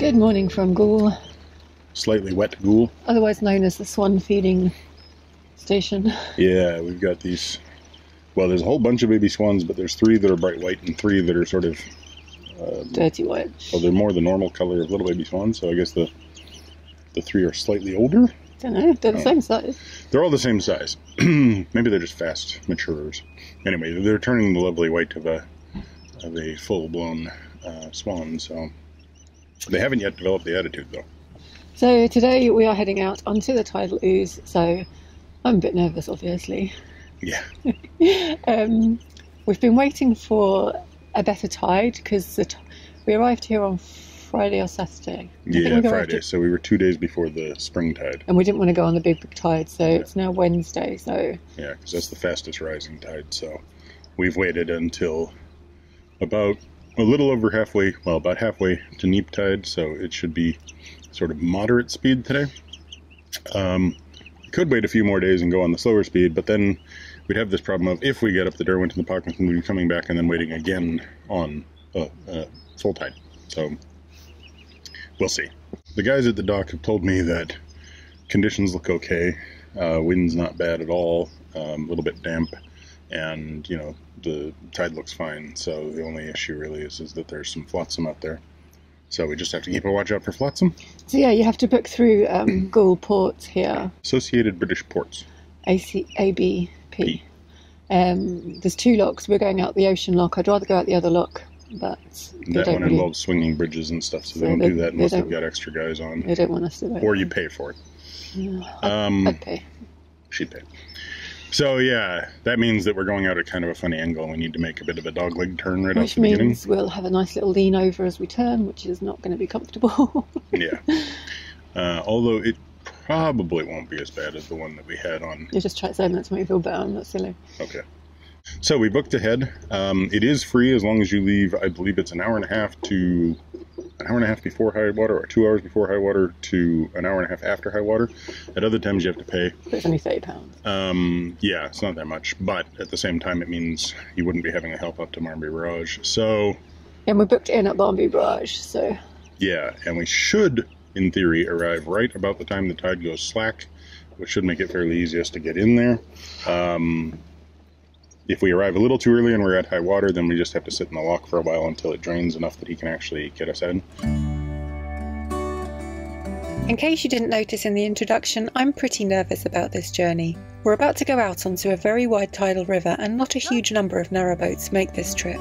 Good morning from Goole. Slightly wet Goole. Otherwise known as the swan feeding station. Yeah, we've got these, well, there's a whole bunch of baby swans, but there's 3 that are bright white and 3 that are sort of dirty white. Well, they're more the normal color of little baby swans, so I guess the 3 are slightly older. Don't know, they're the same size. They're all the same size. Maybe they're just fast maturers. Anyway, they're turning the lovely white of a full-blown swan, so they haven't yet developed the attitude, though. So today we are heading out onto the Tidal Ouse, so I'm a bit nervous, obviously. Yeah. We've been waiting for a better tide, because we arrived here on Friday or Saturday. Yeah, Friday, so we were 2 days before the spring tide. And we didn't want to go on the big tide, so it's now Wednesday, so... Yeah, because that's the fastest rising tide, so we've waited until about a little over halfway, well, about halfway to neap tide, so it should be sort of moderate speed today. Could wait a few more days and go on the slower speed, but then we'd have this problem of if we get up the Derwent and the Pocklington, we'd be coming back and then waiting again on full tide. So we'll see. The guys at the dock have told me that conditions look okay. Wind's not bad at all. A little bit damp, and you know the tide looks fine. So the only issue really is that there's some flotsam out there. So we just have to keep a watch out for flotsam. So yeah, you have to book through Goole Port here. Associated British Ports. ABP. There's 2 locks. We're going out the ocean lock. I'd rather go out the other lock, but that one involves swinging bridges and stuff, so they don't do that unless they've got extra guys on. They don't want us to do it. Or you pay for it. I'd pay. She'd pay. So yeah, that means that we're going out at kind of a funny angle. We need to make a bit of a dogleg turn right off the beginning. Which means we'll have a nice little lean over as we turn, which is not going to be comfortable. Yeah. Although it probably won't be as bad as the one that we had on. You just try saying that to make me feel better. I'm not silly. Okay. So we booked ahead. It is free as long as you leave, I believe it's an hour and a half before high water, or 2 hours before high water to an hour and a half after high water. At other times you have to pay. But it's only £30. Yeah, it's not that much, but at the same time it means you wouldn't be having to help up to Barmby Barrage. So... And we booked in at Barmby Barrage, so... Yeah, and we should, in theory, arrive right about the time the tide goes slack, which should make it fairly easiest to get in there. If we arrive a little too early and we're at high water, then we just have to sit in the lock for a while until it drains enough that he can actually get us in. In case you didn't notice in the introduction, I'm pretty nervous about this journey. We're about to go out onto a very wide tidal river, and not a huge number of narrowboats make this trip.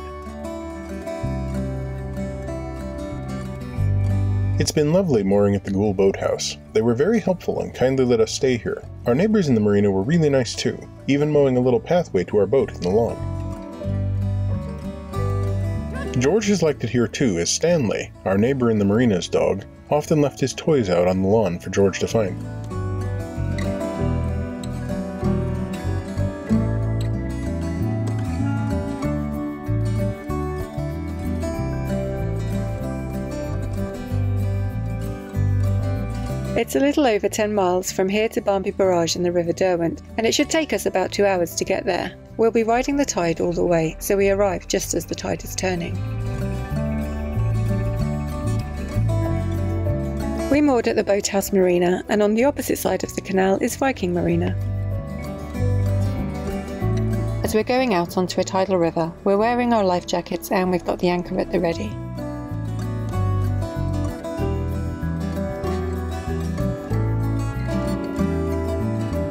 It's been lovely mooring at the Goole Boathouse. They were very helpful and kindly let us stay here. Our neighbours in the marina were really nice too, even mowing a little pathway to our boat in the lawn. George has liked it here too, as Stanley, our neighbour in the marina's dog, often left his toys out on the lawn for George to find. It's a little over 10 miles from here to Barmby Barrage in the River Derwent, and it should take us about 2 hours to get there. We'll be riding the tide all the way, so we arrive just as the tide is turning. We moored at the Boathouse Marina, and on the opposite side of the canal is Viking Marina. As we're going out onto a tidal river, we're wearing our life jackets and we've got the anchor at the ready.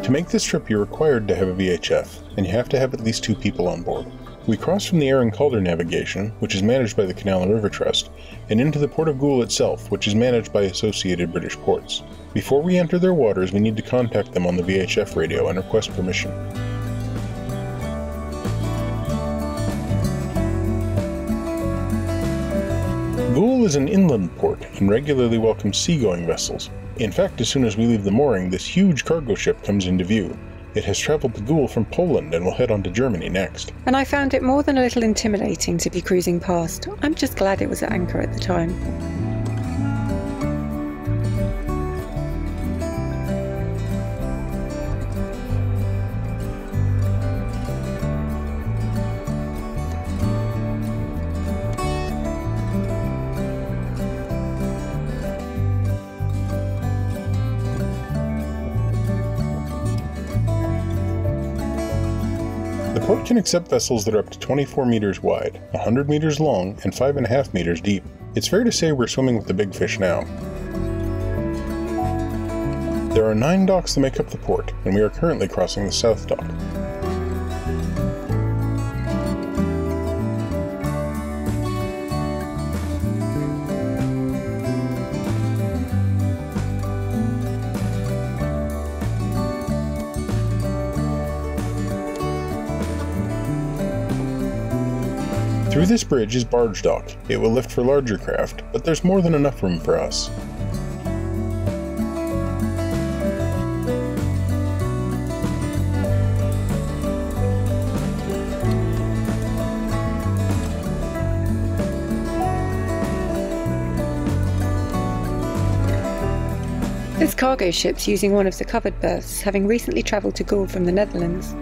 To make this trip you're required to have a VHF, and you have to have at least 2 people on board. We cross from the Aaron Calder navigation, which is managed by the Canal and River Trust, and into the Port of Goole itself, which is managed by Associated British Ports. Before we enter their waters, we need to contact them on the VHF radio and request permission. Goole is an inland port and regularly welcomes seagoing vessels. In fact, as soon as we leave the mooring, this huge cargo ship comes into view. It has travelled to Goole from Poland and will head on to Germany next. And I found it more than a little intimidating to be cruising past. I'm just glad it was at anchor at the time. port can accept vessels that are up to 24 meters wide, 100 meters long, and 5.5 meters deep. It's fair to say we're swimming with the big fish now. There are 9 docks that make up the port, and we are currently crossing the South Dock. Through this bridge is barge dock. It will lift for larger craft, but there's more than enough room for us. This cargo ship's using one of the covered berths, having recently travelled to Goole from the Netherlands.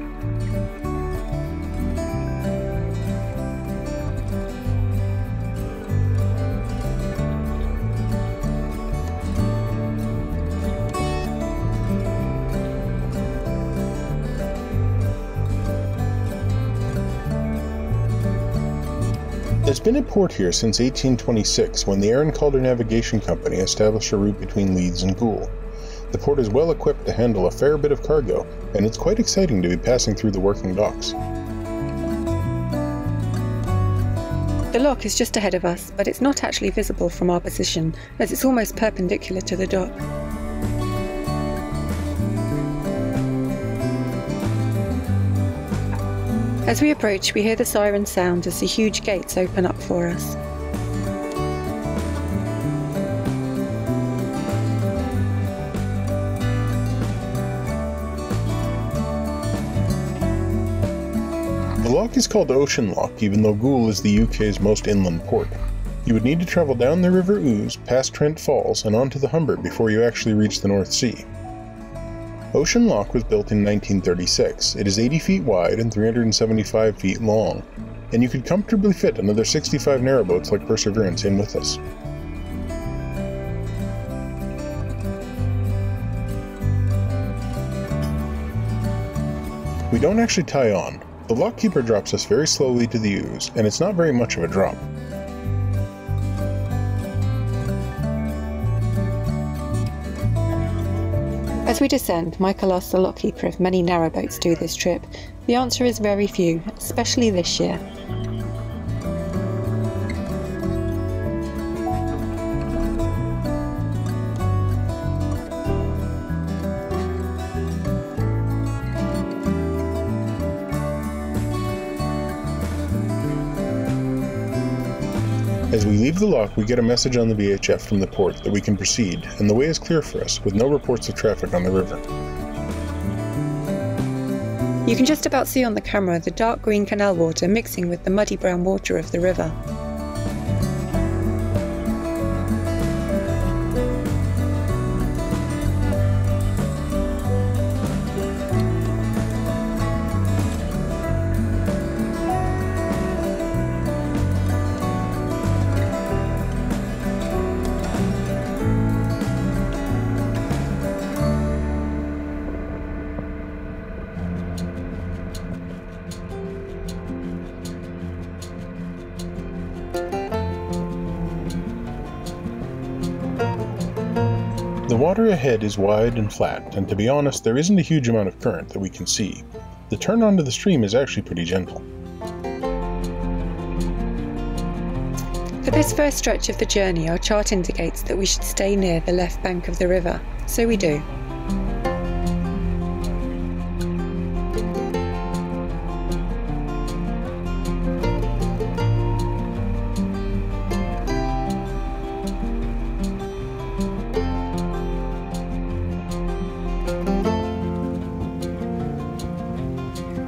There's been a port here since 1826 when the Aaron Calder Navigation Company established a route between Leeds and Goole. The port is well equipped to handle a fair bit of cargo, and it's quite exciting to be passing through the working docks. The lock is just ahead of us, but it's not actually visible from our position, as it's almost perpendicular to the dock. As we approach, we hear the siren sound as the huge gates open up for us. The lock is called Ocean Lock, even though Goole is the UK's most inland port. You would need to travel down the River Ouse, past Trent Falls, and onto the Humber before you actually reach the North Sea. Ocean Lock was built in 1936. It is 80 feet wide and 375 feet long, and you could comfortably fit another 65 narrowboats like Perseverance in with us. We don't actually tie on. The lockkeeper drops us very slowly to the Ouse, and it's not very much of a drop. As we descend, Michael asks the lockkeeper if many narrowboats do this trip. The answer is very few, especially this year. As we leave the lock, we get a message on the VHF from the port that we can proceed, and the way is clear for us, with no reports of traffic on the river. You can just about see on the camera the dark green canal water mixing with the muddy brown water of the river. The water ahead is wide and flat, and to be honest, there isn't a huge amount of current that we can see. The turn onto the stream is actually pretty gentle. For this first stretch of the journey, our chart indicates that we should stay near the left bank of the river, so we do.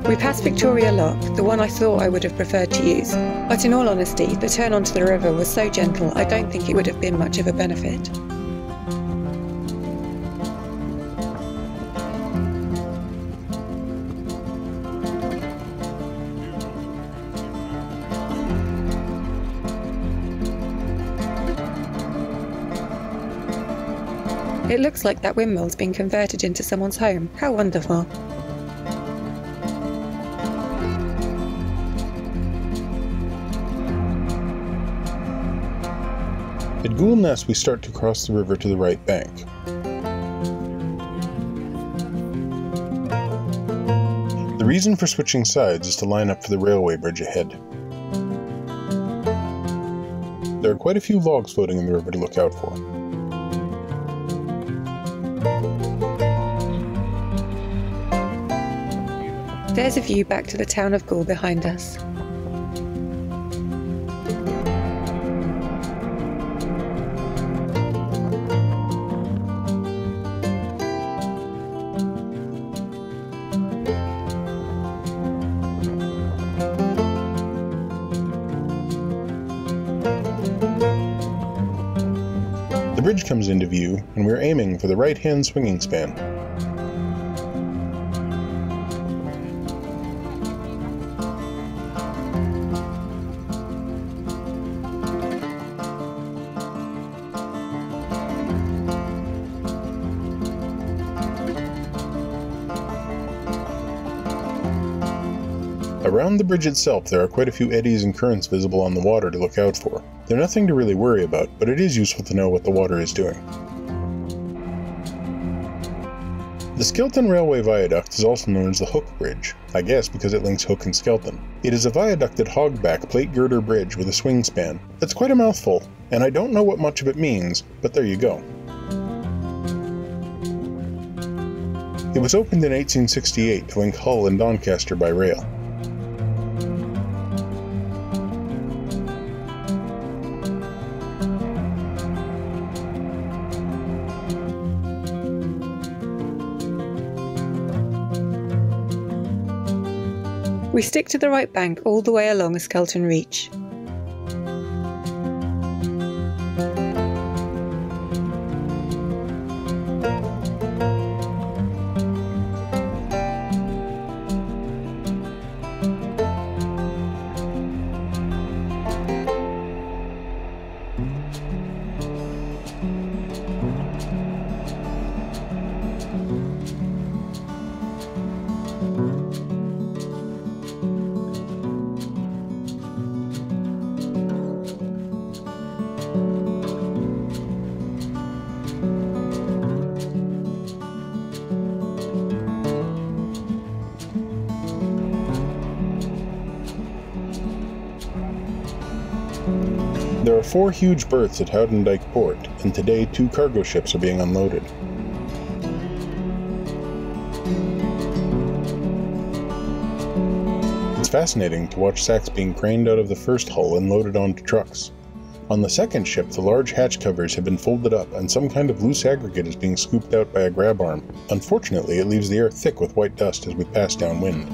We passed Victoria Lock, the one I thought I would have preferred to use, but in all honesty, the turn onto the river was so gentle I don't think it would have been much of a benefit. It looks like that windmill's been converted into someone's home. How wonderful. At Goole Ness we start to cross the river to the right bank. The reason for switching sides is to line up for the railway bridge ahead. There are quite a few logs floating in the river to look out for. There's a view back to the town of Goole behind us. The bridge comes into view, and we're aiming for the right-hand swinging span. Around the bridge itself there are quite a few eddies and currents visible on the water to look out for. They're nothing to really worry about, but it is useful to know what the water is doing. The Skelton Railway Viaduct is also known as the Hook Bridge, I guess because it links Hook and Skelton. It is a viaducted hogback plate girder bridge with a swing span. That's quite a mouthful, and I don't know what much of it means, but there you go. It was opened in 1868 to link Hull and Doncaster by rail. We stick to the right bank all the way along Skelton Reach. There are 4 huge berths at Howden Dyke Port, and today 2 cargo ships are being unloaded. It's fascinating to watch sacks being craned out of the first hull and loaded onto trucks. On the second ship, the large hatch covers have been folded up and some kind of loose aggregate is being scooped out by a grab arm. Unfortunately, it leaves the air thick with white dust as we pass downwind.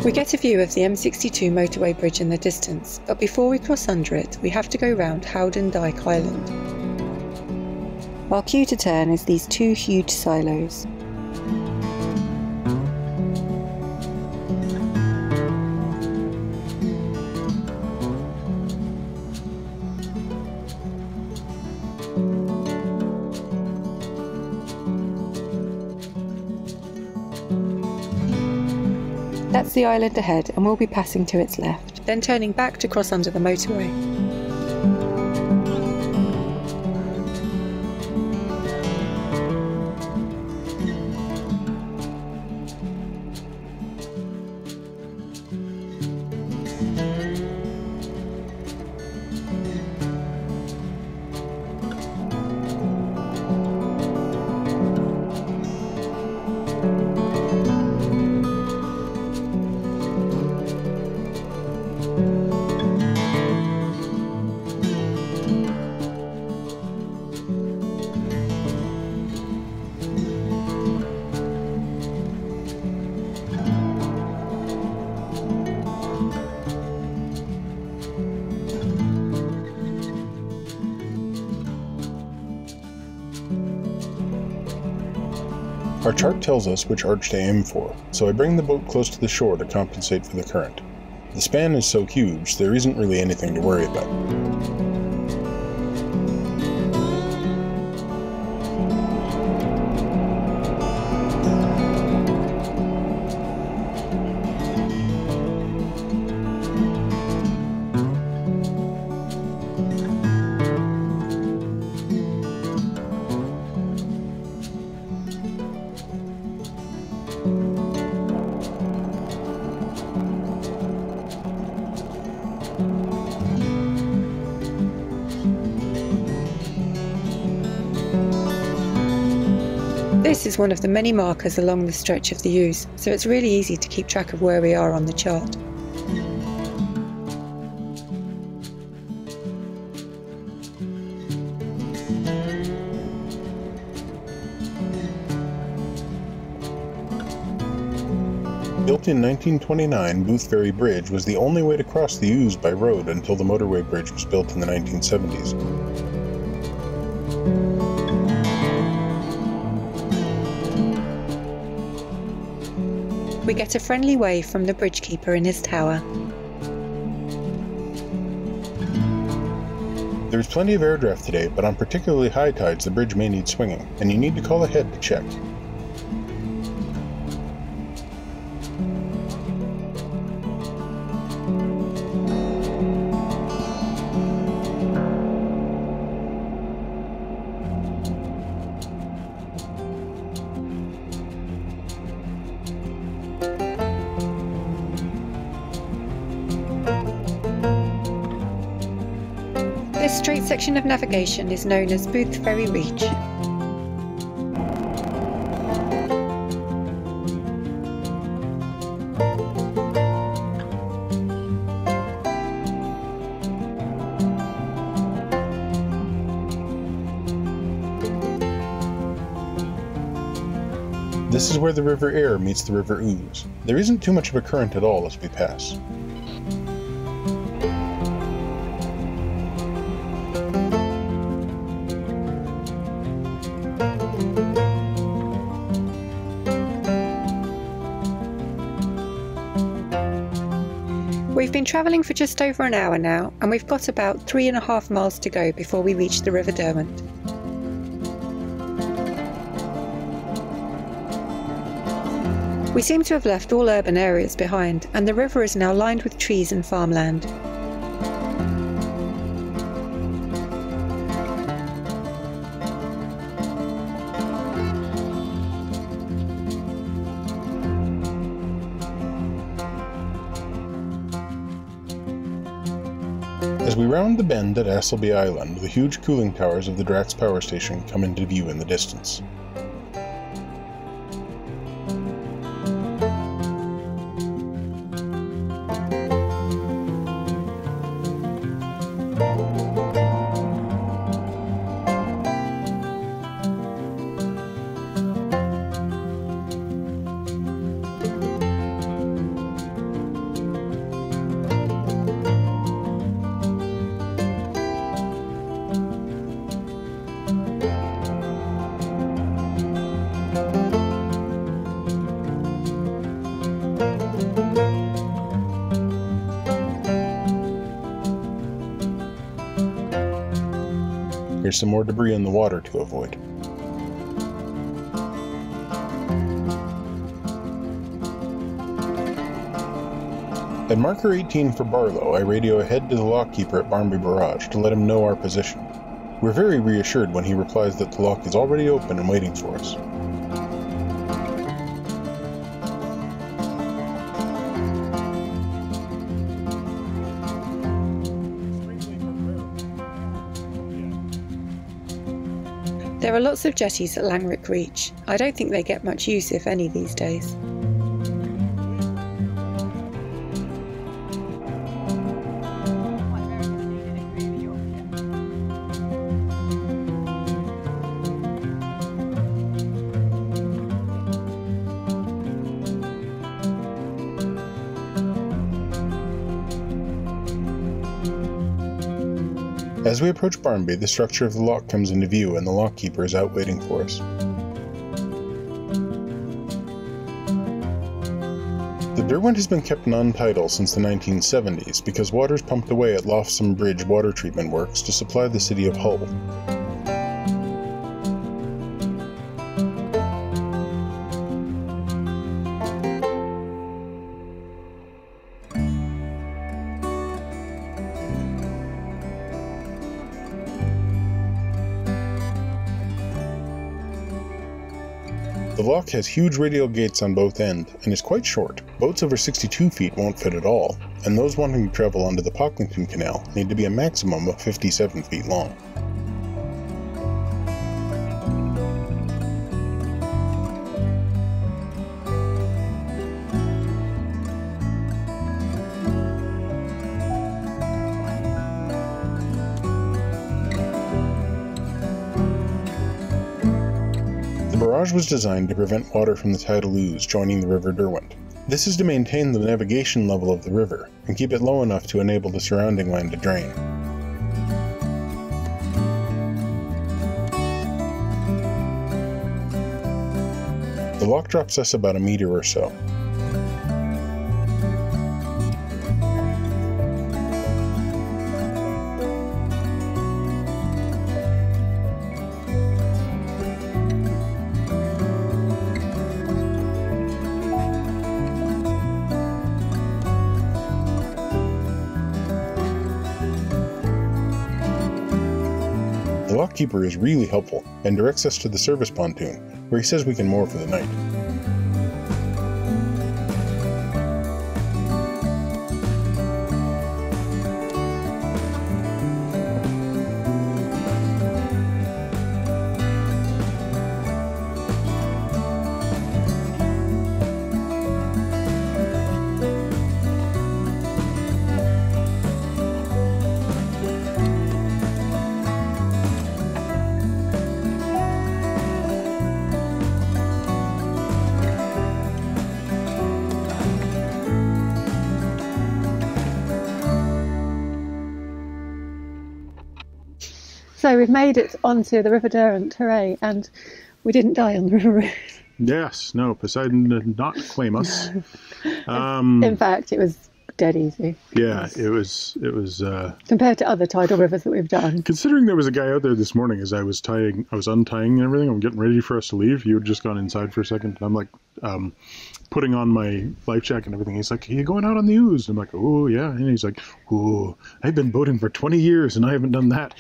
We get a view of the M62 motorway bridge in the distance, but before we cross under it, we have to go round Howden Dyke Island. Our cue to turn is these 2 huge silos. That's the island ahead, and we'll be passing to its left, then turning back to cross under the motorway. Our chart tells us which arch to aim for, so I bring the boat close to the shore to compensate for the current. The span is so huge, there isn't really anything to worry about. This is one of the many markers along the stretch of the Ouse, so it's really easy to keep track of where we are on the chart. Built in 1929, Booth Ferry Bridge was the only way to cross the Ouse by road until the motorway bridge was built in the 1970s. We get a friendly wave from the bridgekeeper in his tower. There's plenty of air draft today, but on particularly high tides the bridge may need swinging, and you need to call ahead to check. This straight section of navigation is known as Booth Ferry Reach. This is where the River Aire meets the River Ouse. There isn't too much of a current at all as we pass. We've been travelling for just over an hour now, and we've got about 3.5 miles to go before we reach the River Derwent. We seem to have left all urban areas behind, and the river is now lined with trees and farmland. As we round the bend at Asselby Island, the huge cooling towers of the Drax power station come into view in the distance. Here's some more debris in the water to avoid. At marker 18 for Barlow, I radio ahead to the lockkeeper at Barmby Barrage to let him know our position. We're very reassured when he replies that the lock is already open and waiting for us. There are lots of jetties at Langrick Reach. I don't think they get much use, if any, these days. As we approach Barmby, the structure of the lock comes into view and the lockkeeper is out waiting for us. The Derwent has been kept non-tidal since the 1970s because water is pumped away at Lothsom Bridge water treatment works to supply the city of Hull. The lock has huge radial gates on both ends and is quite short. Boats over 62 feet won't fit at all, and those wanting to travel onto the Pocklington Canal need to be a maximum of 57 feet long. The barrage was designed to prevent water from the Tidal Ouse joining the River Derwent. This is to maintain the navigation level of the river and keep it low enough to enable the surrounding land to drain. The lock drops us about a meter or so. The lockkeeper is really helpful and directs us to the service pontoon, where he says we can moor for the night. So we've made it onto the River Derwent, hooray, and we didn't die on the river. Yes, no, Poseidon did not claim us. In fact, it was dead easy. Yeah, it was compared to other tidal rivers that we've done. Considering there was a guy out there this morning as I was untying everything, I'm getting ready for us to leave. You had just gone inside for a second, and I'm like putting on my life jacket and everything. He's like, "Are you going out on the Ouse?" And I'm like, "Oh yeah." And he's like, "Oh, I've been boating for 20 years and I haven't done that."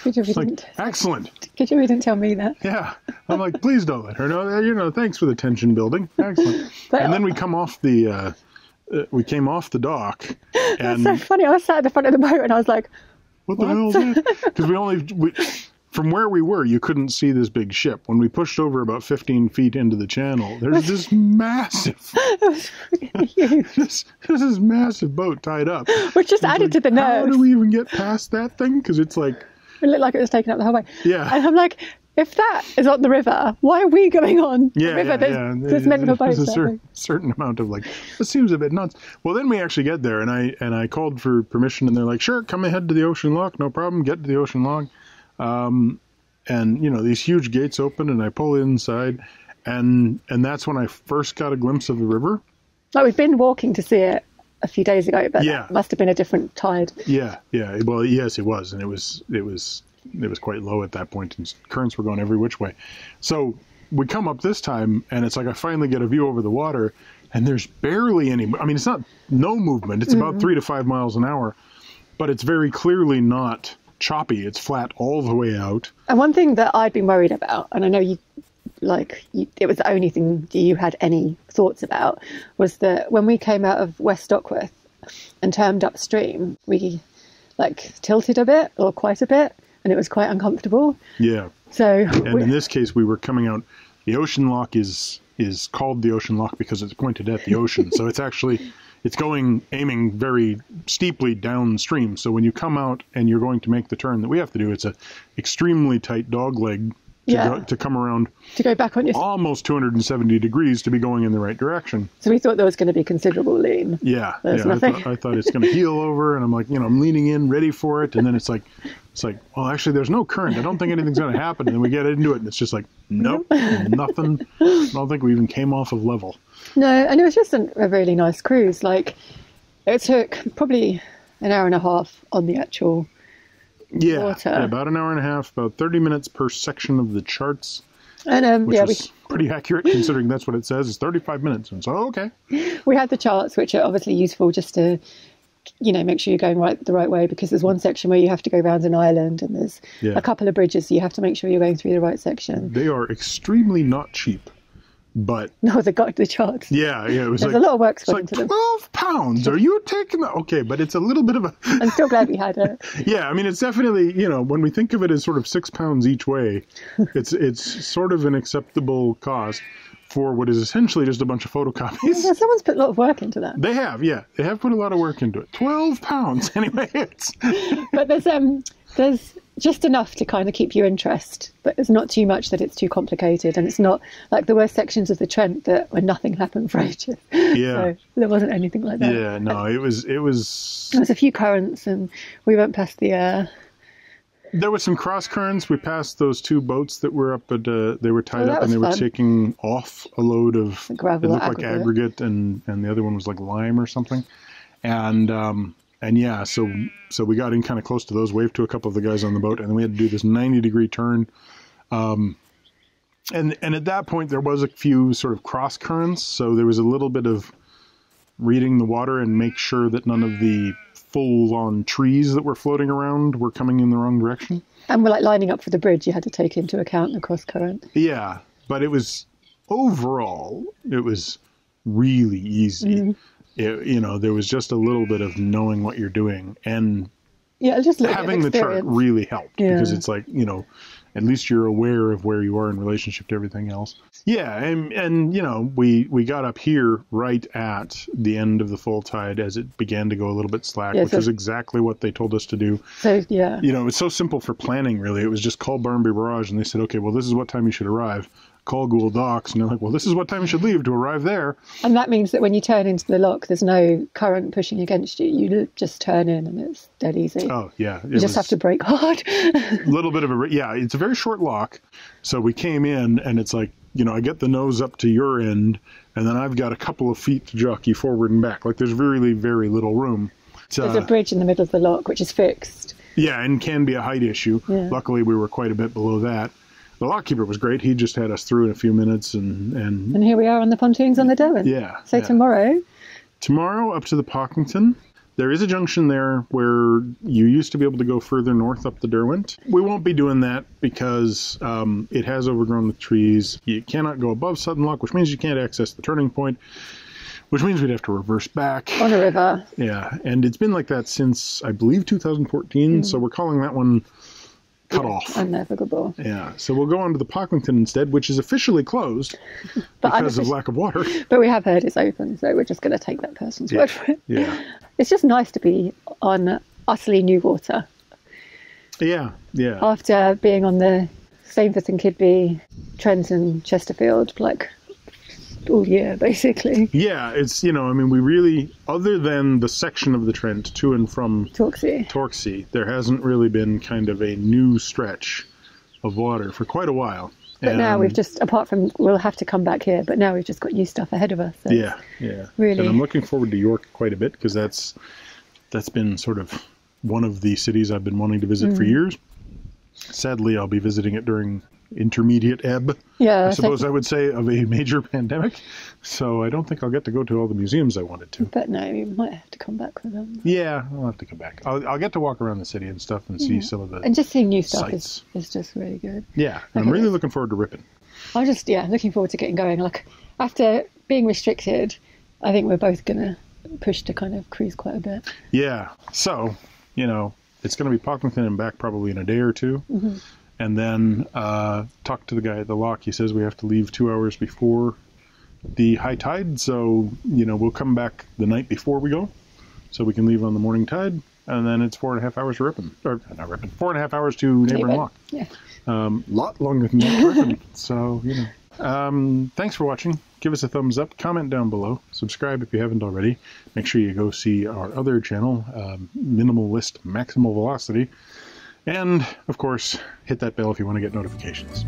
It's like, excellent. Could you didn't tell me that? Yeah. I'm like, please don't let her know. You know, thanks for the tension building. Excellent. And then we come off the we came off the dock. And that's so funny. I was sat at the front of the boat and I was like, what the hell is that? Because from where we were, you couldn't see this big ship. When we pushed over about 15 feet into the channel, there's this massive, this is massive boat tied up. Which just added to the nerves. How do we even get past that thing? Because it's like... It looked like it was taken up the whole way. Yeah. And I'm like, if that is on the river, why are we going on the river that's meant for boats? There's a certain amount of like, it seems a bit nuts. Well, then we actually get there, and I called for permission, and they're like, sure, come ahead to the ocean lock, no problem, get to the ocean lock. And, you know, these huge gates open, and I pull inside, and that's when I first got a glimpse of the river. Like, we've been walking to see it a few days ago, but it must have been a different tide. Yeah. Well, yes, it was, and it was quite low at that point, and currents were going every which way. So we come up this time, and it's like I finally get a view over the water, and there's barely any. I mean, it's not no movement. It's about 3 to 5 miles an hour, but it's very clearly not choppy. It's flat all the way out. And one thing that I'd been worried about, and I know it was the only thing you had any thoughts about, was that when we came out of West Stockworth and turned upstream, we tilted a bit, or quite a bit, and it was quite uncomfortable. Yeah. So, and in this case, we were coming out. The ocean lock is called the ocean lock because it's pointed at the ocean. So it's actually aiming very steeply downstream. So when you come out and you're going to make the turn that we have to do, it's a extremely tight dog leg to come around, to go back on your almost 270 degrees to be going in the right direction. So we thought there was going to be considerable lean. Yeah. I thought it's going to heel over, and I'm like, I'm leaning in, ready for it, and then it's like, well, actually, there's no current. I don't think anything's going to happen. And then we get into it, and it's just like, nope, nothing. I don't think we even came off of level. No, and it was just a really nice cruise. Like, it took probably an hour and a half on the actual water. Yeah, about an hour and a half, about 30 minutes per section of the charts. And which is pretty accurate considering that's what it says. It's 35 minutes. And so, okay. We had the charts, which are obviously useful just to, make sure you're going the right way, because there's one section where you have to go around an island, and there's a couple of bridges, so you have to make sure you're going through the right section. They are extremely not cheap. But No, they got the charts. yeah, it was There's like a lot of work it's like into them. 12 pounds. Are you taking that? Okay, but it's a little bit of a I'm still glad we had it. yeah. I mean, it's definitely when we think of it as sort of 6 pounds each way, it's sort of an acceptable cost for what is essentially just a bunch of photocopies. Yeah, someone's put a lot of work into that. They have, yeah, they have put a lot of work into it. 12 pounds, anyway. But there's just enough to kind of keep your interest, but it's not too much that it's too complicated, and it's not like there were sections of the Trent where nothing happened for ages. Yeah, so there wasn't anything like that. Yeah, no, it was. There was a few currents, and we went past the. There was some cross currents. We passed those 2 boats that were up at. They were tied up, and they were fun. taking off a load of gravel. It looked like aggregate, and the other one was like lime or something, and yeah, so we got in kind of close to those, waved to a couple of the guys on the boat, and then we had to do this 90-degree turn. And at that point, there was a few sort of cross currents, so there was a little bit of reading the water and make sure that none of the full-on trees that were floating around were coming in the wrong direction. And we're like lining up for the bridge, you had to take into account the cross current. Yeah, but it was overall, it was really easy. Mm-hmm. There was just a little bit of knowing what you're doing, and just having the chart really helped because it's like, at least you're aware of where you are in relationship to everything else. Yeah, and we got up here right at the end of the full tide as it began to go a little bit slack, which was exactly what they told us to do. So, yeah. It was so simple for planning, really. It was just call Barmby Barrage, and they said, okay, well, this is what time you should arrive. Call Goole Docks, and they're like, well, this is what time you should leave to arrive there. And that means that when you turn into the lock, there's no current pushing against you. You just turn in, and it's dead easy. Oh, yeah. You just have to brake hard. A little bit of it's a very short lock. So we came in, and it's like, I get the nose up to your end, and then I've got a couple of feet to jockey forward and back. Like, there's really very little room. There's a bridge in the middle of the lock, which is fixed. Yeah, and can be a height issue. Yeah. Luckily, we were quite a bit below that. The lockkeeper was great. He just had us through in a few minutes, and here we are on the pontoons on the Derwent. Yeah. So tomorrow up to the Pocklington. There is a junction there where you used to be able to go further north up the Derwent. We won't be doing that because it has overgrown with trees. You cannot go above Sutton Lock, which means you can't access the turning point, which means we'd have to reverse back. On a river. Yeah, and it's been like that since, I believe, 2014, so we're calling that one cut off. Unnavigable. Yeah, so we'll go on to the Pocklington instead, which is officially closed because of lack of water. But we have heard it's open, so we're just going to take that person's word for it. Yeah. It's just nice to be on utterly new water. Yeah, yeah. After being on the Stainforth and Kidby, Trent and Chesterfield, like all year, basically. Yeah, it's, we really, other than the section of the Trent to and from Torksey, there hasn't really been kind of a new stretch of water for quite a while. But now we've just, apart from, we'll have to come back here, but now we've just got new stuff ahead of us. So yeah. Really. And I'm looking forward to York quite a bit because that's been sort of one of the cities I've been wanting to visit for years. Sadly, I'll be visiting it during intermediate ebb, I suppose I would say, of a major pandemic. So I don't think I'll get to go to all the museums I wanted to. But no, you might have to come back for them. Yeah, I'll have to come back. I'll get to walk around the city and stuff and see some of the And just seeing new stuff sites. is just really good. Yeah, I'm really looking forward to Ripon. I'm just, looking forward to getting going. Like, after being restricted, I think we're both going to push to kind of cruise quite a bit. Yeah, so, it's going to be Pocklington and back probably in a day or two. Mm-hmm. And then talk to the guy at the lock. He says we have to leave 2 hours before the high tide. So, we'll come back the night before we go. So we can leave on the morning tide. And then it's 4.5 hours to Ripon. Or, not Ripon. 4.5 hours to neighboring lock. Yeah. Lot longer than that to Ripon. So, thanks for watching. Give us a thumbs up. Comment down below. Subscribe if you haven't already. Make sure you go see our other channel, Minimalist Maximal Velocity. And, of course, hit that bell if you want to get notifications.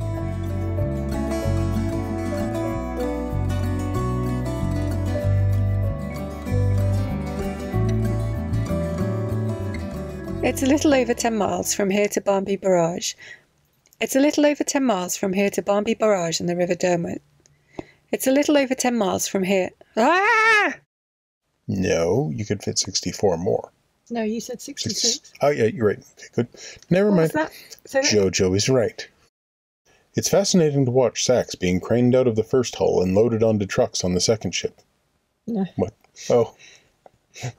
It's a little over 10 miles from here to Barmby Barrage. It's a little over 10 miles from here to Barmby Barrage and the River Derwent. It's a little over 10 miles from here. Ah! No, you could fit 64 more. No, you said 66. Oh, yeah, you're right. Okay, good. Never mind. What was that? Jojo is right. It's fascinating to watch sacks being craned out of the first hull and loaded onto trucks on the second ship. No. What? Oh.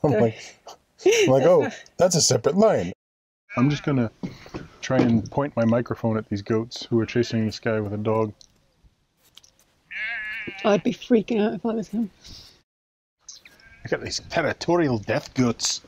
I'm like, oh, that's a separate line. I'm just going to try and point my microphone at these goats who are chasing this guy with a dog. I'd be freaking out if I was him. I got these territorial death goats.